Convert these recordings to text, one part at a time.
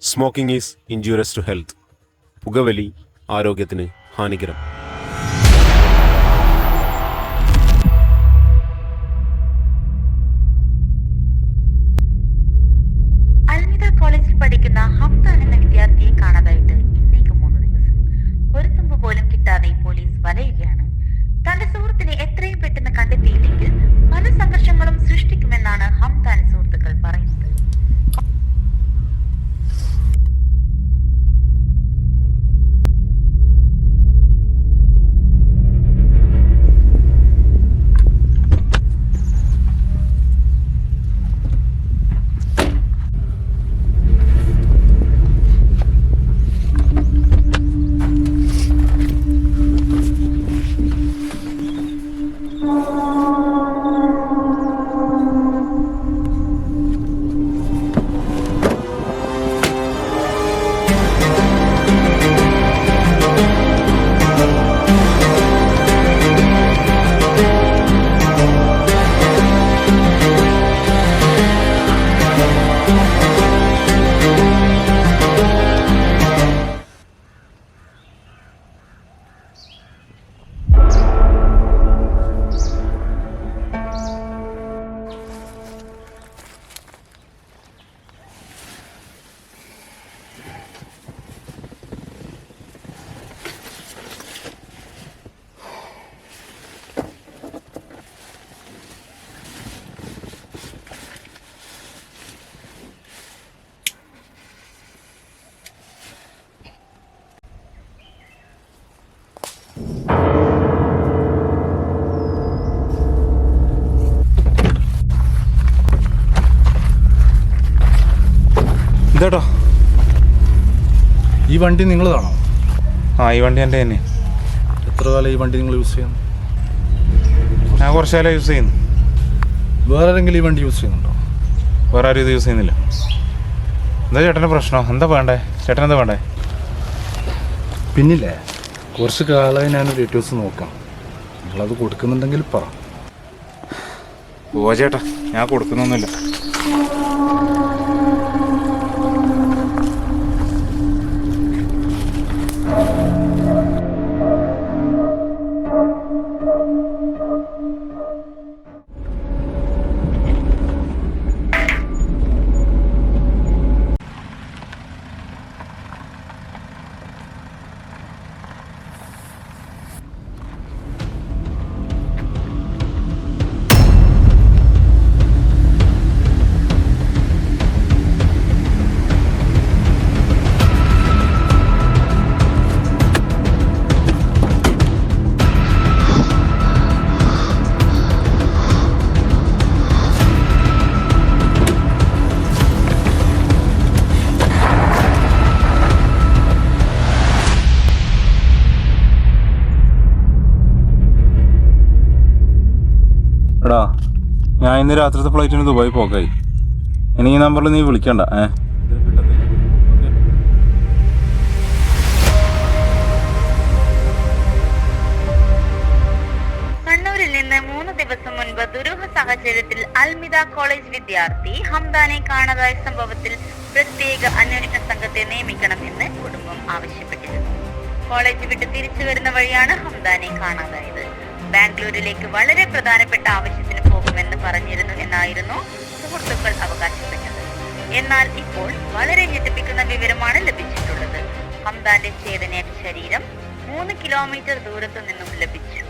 Smoking is injurious to health. പുകവലി ആരോഗ്യത്തിന് ഹാനികരം. അൽമിദ കോളേജിൽ പഠിക്കുന്ന ഹംദാൻ എന്ന വിദ്യാർത്ഥിയെ കാണാതായിട്ട് ഇന്നേക്ക് 3 ദിവസം. ഒരു തുമ്പ് പോലും കിട്ടാതെ പോലീസ് വലയുകയാണ്. തന്റെ സുഹൃത്തിനെ എത്രയും പെട്ടെന്ന് കണ്ടെത്തിയില്ലെങ്കിൽ പല സംഘർഷങ്ങളും സൃഷ്ടിക്കുമെന്നാണ് ഹംദാൻ സുഹൃത്തുക്കൾ പറയുന്നത്. ഇതേട്ടോ, ഈ വണ്ടി നിങ്ങളതാണോ? ഈ വണ്ടി എൻ്റെ തന്നെ. എത്ര കാലം ഈ വണ്ടി നിങ്ങൾ യൂസ് ചെയ്യുന്നു? ഞാൻ കുറച്ച് കാലം യൂസ് ചെയ്യുന്നു. വേറെ ആരെങ്കിലും ഈ വണ്ടി യൂസ് ചെയ്യുന്നുണ്ടോ? വേറെ ആരും ഇത് യൂസ് ചെയ്യുന്നില്ല. എന്താ ചേട്ടൻ്റെ പ്രശ്നം? എന്താ വേണ്ടേ? ചേട്ടൻ എന്താ വേണ്ടേ? പിന്നില്ലേ, കുറച്ച് കാലമായി ഞാൻ ഡീറ്റെയിൽസ് നോക്കാം. നിങ്ങളത് കൊടുക്കുന്നുണ്ടെങ്കിൽ പറ. ഓ ചേട്ടാ, ഞാൻ കൊടുക്കുന്നൊന്നുമില്ല. എടാ, ഞാൻ ഇന്ന് രാത്രിത്തെ ഫ്ലൈറ്റിന് ദുബായി പോകായി. ഇനി ഈ നമ്പറിൽ നീ വിളിക്കണ്ട. കണ്ണൂരിൽ നിന്ന് 3 ദിവസം മുൻപ് ദുരൂഹ സാഹചര്യത്തിൽ അൽമിദ കോളേജ് വിദ്യാർത്ഥി ഹംദാനെ കാണാതായ സംഭവത്തിൽ പ്രത്യേക അന്വേഷണ സംഘത്തെ നിയമിക്കണമെന്ന് കുടുംബം ആവശ്യപ്പെട്ടിരുന്നു. കോളേജ് വിട്ട് തിരിച്ചു വരുന്ന വഴിയാണ് ഹംദാനെ കാണാതായത്. ബാംഗ്ലൂരിലേക്ക് വളരെ പ്രധാനപ്പെട്ട ആവശ്യത്തിന് പോകുമെന്ന് പറഞ്ഞിരുന്നു എന്നായിരുന്നു സുഹൃത്തുക്കൾ അവകാശപ്പെട്ടത്. എന്നാൽ ഇപ്പോൾ വളരെ ഞെട്ടിപ്പിക്കുന്ന വിവരമാണ് ലഭിച്ചിട്ടുള്ളത്. ഹംദാന്റെ ചേതനയേറ്റ ശരീരം 3 കിലോമീറ്റർ ദൂരത്തു നിന്നും ലഭിച്ചു.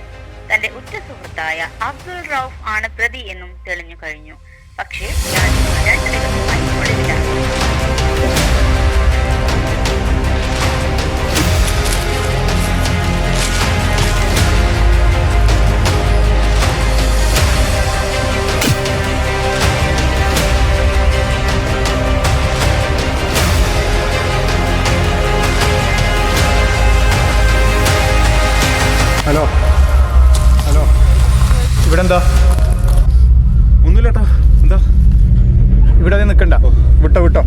തന്റെ ഉറ്റ സുഹൃത്തായ അബ്ദുൾ റൌഫ് ആണ് പ്രതി എന്നും തെളിഞ്ഞു കഴിഞ്ഞു. പക്ഷേ 2 ദിവസമായി ഒളിവിലാണ്. ഹലോ ഹലോ, ഇവിടെ എന്താ? ഒന്നുമില്ല ഏട്ടാ. എന്താ? ഇവിടെ നിൽക്കണ്ട, വിട്ടോ വിട്ടോ.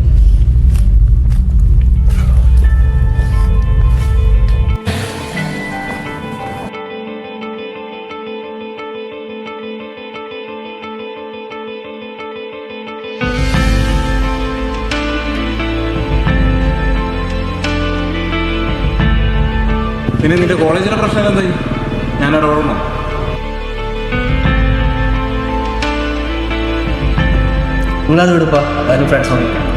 പിന്നെ നിന്റെ കോളേജിലെ പ്രശ്നം എന്തായി? ഞാൻ ഇടപെടണോ? നിങ്ങളത് വിടുപ്പാ, അതിന് ഫ്രണ്ട്സ് നോക്കാം.